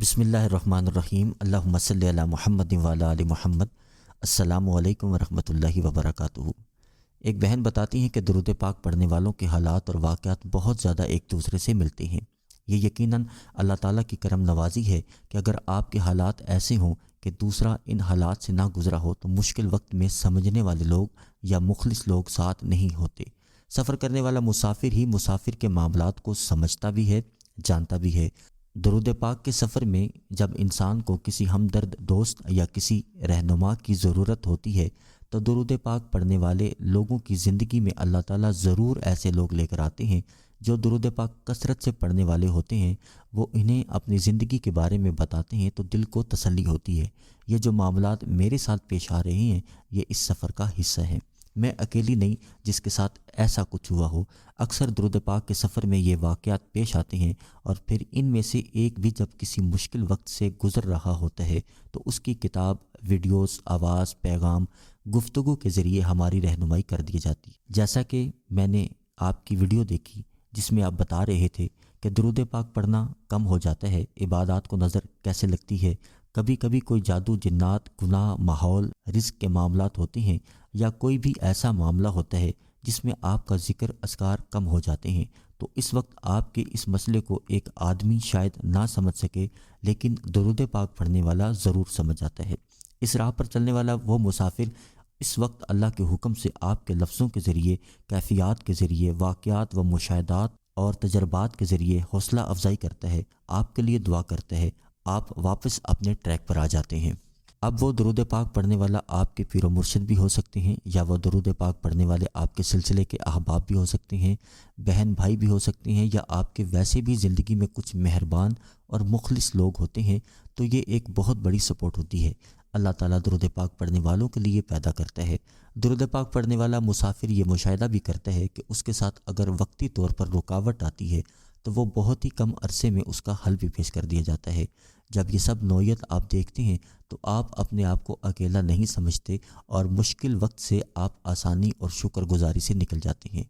بسم اللہ الرحمن الرحیم اللہم صلی علی محمد وعلی آل محمد۔ السلام علیکم ورحمۃ اللہ وبرکاتہ۔ ایک بہن بتاتی ہیں کہ درود پاک پڑھنے والوں کے حالات اور واقعات بہت زیادہ ایک دوسرے سے ملتے ہیں۔ یہ یقیناً اللہ تعالیٰ کی کرم نوازی ہے کہ اگر آپ کے حالات ایسے ہوں کہ دوسرا ان حالات سے نہ گزرا ہو تو مشکل وقت میں سمجھنے والے لوگ یا مخلص لوگ ساتھ نہیں ہوتے۔ سفر کرنے والا مسافر ہی مسافر کے معاملات کو سمجھتا بھی ہے، جانتا بھی ہے۔ درود پاک کے سفر میں جب انسان کو کسی ہمدرد دوست یا کسی رہنما کی ضرورت ہوتی ہے تو درود پاک پڑھنے والے لوگوں کی زندگی میں اللہ تعالیٰ ضرور ایسے لوگ لے کر آتے ہیں جو درود پاک کثرت سے پڑھنے والے ہوتے ہیں۔ وہ انہیں اپنی زندگی کے بارے میں بتاتے ہیں تو دل کو تسلی ہوتی ہے۔ یہ جو معاملات میرے ساتھ پیش آ رہے ہیں یہ اس سفر کا حصہ ہے۔ میں اکیلی نہیں جس کے ساتھ ایسا کچھ ہوا ہو۔ اکثر درود پاک کے سفر میں یہ واقعات پیش آتے ہیں اور پھر ان میں سے ایک بھی جب کسی مشکل وقت سے گزر رہا ہوتا ہے تو اس کی کتاب، ویڈیوز، آواز، پیغام، گفتگو کے ذریعے ہماری رہنمائی کر دی جاتی۔ جیسا کہ میں نے آپ کی ویڈیو دیکھی جس میں آپ بتا رہے تھے کہ درود پاک پڑھنا کم ہو جاتا ہے، عبادات کو نظر کیسے لگتی ہے، کبھی کبھی کوئی جادو، جنات، گناہ، ماحول، رزق کے معاملات ہوتے ہیں یا کوئی بھی ایسا معاملہ ہوتا ہے جس میں آپ کا ذکر اذکار کم ہو جاتے ہیں تو اس وقت آپ کے اس مسئلے کو ایک آدمی شاید نہ سمجھ سکے لیکن درود پاک پڑھنے والا ضرور سمجھ جاتا ہے۔ اس راہ پر چلنے والا وہ مسافر اس وقت اللہ کے حکم سے آپ کے لفظوں کے ذریعے، کیفیات کے ذریعے، واقعات و مشاہدات اور تجربات کے ذریعے حوصلہ افزائی کرتا ہے، آپ کے لیے دعا کرتا ہے، آپ واپس اپنے ٹریک پر آ جاتے ہیں۔ اب وہ درود پاک پڑھنے والا آپ کے پیر و مرشد بھی ہو سکتے ہیں یا وہ درود پاک پڑھنے والے آپ کے سلسلے کے احباب بھی ہو سکتے ہیں، بہن بھائی بھی ہو سکتے ہیں، یا آپ کے ویسے بھی زندگی میں کچھ مہربان اور مخلص لوگ ہوتے ہیں تو یہ ایک بہت بڑی سپورٹ ہوتی ہے۔ اللہ تعالیٰ درود پاک پڑھنے والوں کے لیے پیدا کرتا ہے۔ درود پاک پڑھنے والا مسافر یہ مشاہدہ بھی کرتا ہے کہ اس کے ساتھ اگر وقتی طور پر رکاوٹ آتی ہے تو وہ بہت ہی کم عرصے میں اس کا حل بھی پیش کر دیا جاتا ہے۔ جب یہ سب نوعیت آپ دیکھتے ہیں تو آپ اپنے آپ کو اکیلا نہیں سمجھتے اور مشکل وقت سے آپ آسانی اور شکر گزاری سے نکل جاتے ہیں۔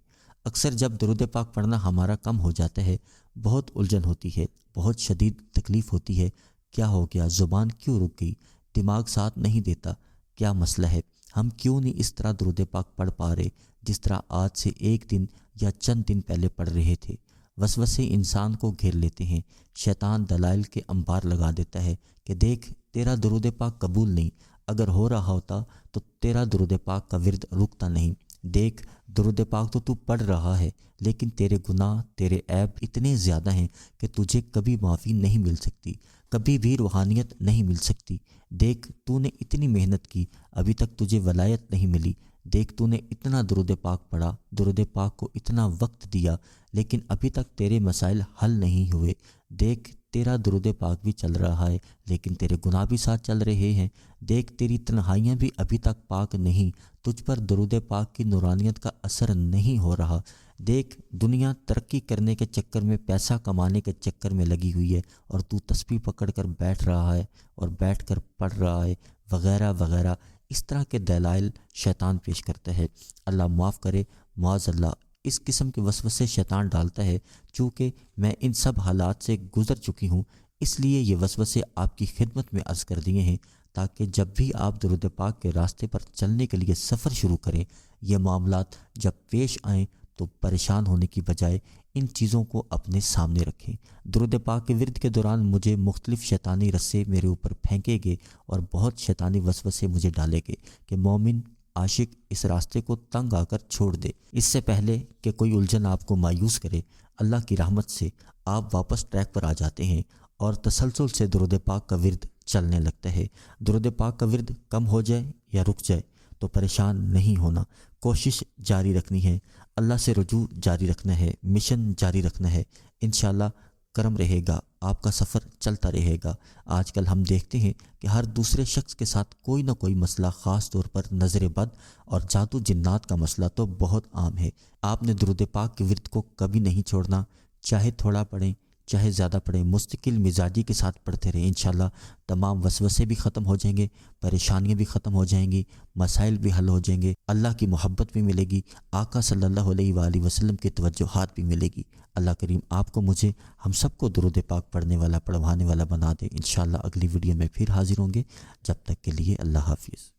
اکثر جب درود پاک پڑھنا ہمارا کم ہو جاتا ہے بہت الجھن ہوتی ہے، بہت شدید تکلیف ہوتی ہے۔ کیا ہو گیا؟ زبان کیوں رک گئی؟ دماغ ساتھ نہیں دیتا؟ کیا مسئلہ ہے؟ ہم کیوں نہیں اس طرح درود پاک پڑھ پا رہے جس طرح آج سے ایک دن یا چند دن پہلے پڑھ رہے تھے؟ وسوسے انسان کو گھیر لیتے ہیں، شیطان دلائل کے انبار لگا دیتا ہے کہ دیکھ تیرا درود پاک قبول نہیں، اگر ہو رہا ہوتا تو تیرا درود پاک کا ورد رکتا نہیں، دیکھ درود پاک تو پڑھ رہا ہے لیکن تیرے گناہ، تیرے عیب اتنے زیادہ ہیں کہ تجھے کبھی معافی نہیں مل سکتی، کبھی بھی روحانیت نہیں مل سکتی، دیکھ تو نے اتنی محنت کی ابھی تک تجھے ولایت نہیں ملی، دیکھ تو نے اتنا درود پاک پڑھا، درود پاک کو اتنا وقت دیا لیکن ابھی تک تیرے مسائل حل نہیں ہوئے، دیکھ تیرا درود پاک بھی چل رہا ہے لیکن تیرے گناہ بھی ساتھ چل رہے ہیں، دیکھ تیری تنہائیاں بھی ابھی تک پاک نہیں، تجھ پر درود پاک کی نورانیت کا اثر نہیں ہو رہا، دیکھ دنیا ترقی کرنے کے چکر میں، پیسہ کمانے کے چکر میں لگی ہوئی ہے اور تو تسبیح پکڑ کر بیٹھ رہا ہے اور بیٹھ کر پڑھ رہا ہے وغیرہ وغیرہ۔ اس طرح کے دلائل شیطان پیش کرتا ہے۔ اللہ معاف کرے، معاذ اللہ، اس قسم کے وسوسے شیطان ڈالتا ہے۔ چونکہ میں ان سب حالات سے گزر چکی ہوں اس لیے یہ وسوسے آپ کی خدمت میں عرض کر دیے ہیں تاکہ جب بھی آپ درود پاک کے راستے پر چلنے کے لیے سفر شروع کریں، یہ معاملات جب پیش آئیں تو پریشان ہونے کی بجائے ان چیزوں کو اپنے سامنے رکھیں۔ درود پاک کے ورد کے دوران مجھے مختلف شیطانی رسے میرے اوپر پھینکے گئے اور بہت شیطانی وسوسے مجھے ڈالے گئے کہ مومن عاشق اس راستے کو تنگ آ کر چھوڑ دے۔ اس سے پہلے کہ کوئی الجھن آپ کو مایوس کرے، اللہ کی رحمت سے آپ واپس ٹریک پر آ جاتے ہیں اور تسلسل سے درود پاک کا ورد چلنے لگتا ہے۔ درود پاک کا ورد کم ہو جائے یا رک جائے تو پریشان نہیں ہونا، کوشش جاری رکھنی ہے، اللہ سے رجوع جاری رکھنا ہے، مشن جاری رکھنا ہے، انشاءاللہ کرم رہے گا، آپ کا سفر چلتا رہے گا۔ آج کل ہم دیکھتے ہیں کہ ہر دوسرے شخص کے ساتھ کوئی نہ کوئی مسئلہ، خاص طور پر نظر بد اور جادو جنات کا مسئلہ تو بہت عام ہے۔ آپ نے درود پاک کے ورد کو کبھی نہیں چھوڑنا، چاہے تھوڑا پڑھیں، چاہے زیادہ پڑھیں، مستقل مزاجی کے ساتھ پڑھتے رہیں، انشاءاللہ تمام وسوسے بھی ختم ہو جائیں گے، پریشانیاں بھی ختم ہو جائیں گی، مسائل بھی حل ہو جائیں گے، اللہ کی محبت بھی ملے گی، آقا صلی اللہ علیہ وآلہ وسلم کی توجہات بھی ملے گی۔ اللہ کریم آپ کو، مجھے، ہم سب کو درود پاک پڑھنے والا، پڑھوانے والا بنا دے۔ انشاءاللہ اگلی ویڈیو میں پھر حاضر ہوں گے، جب تک کے لیے اللہ حافظ۔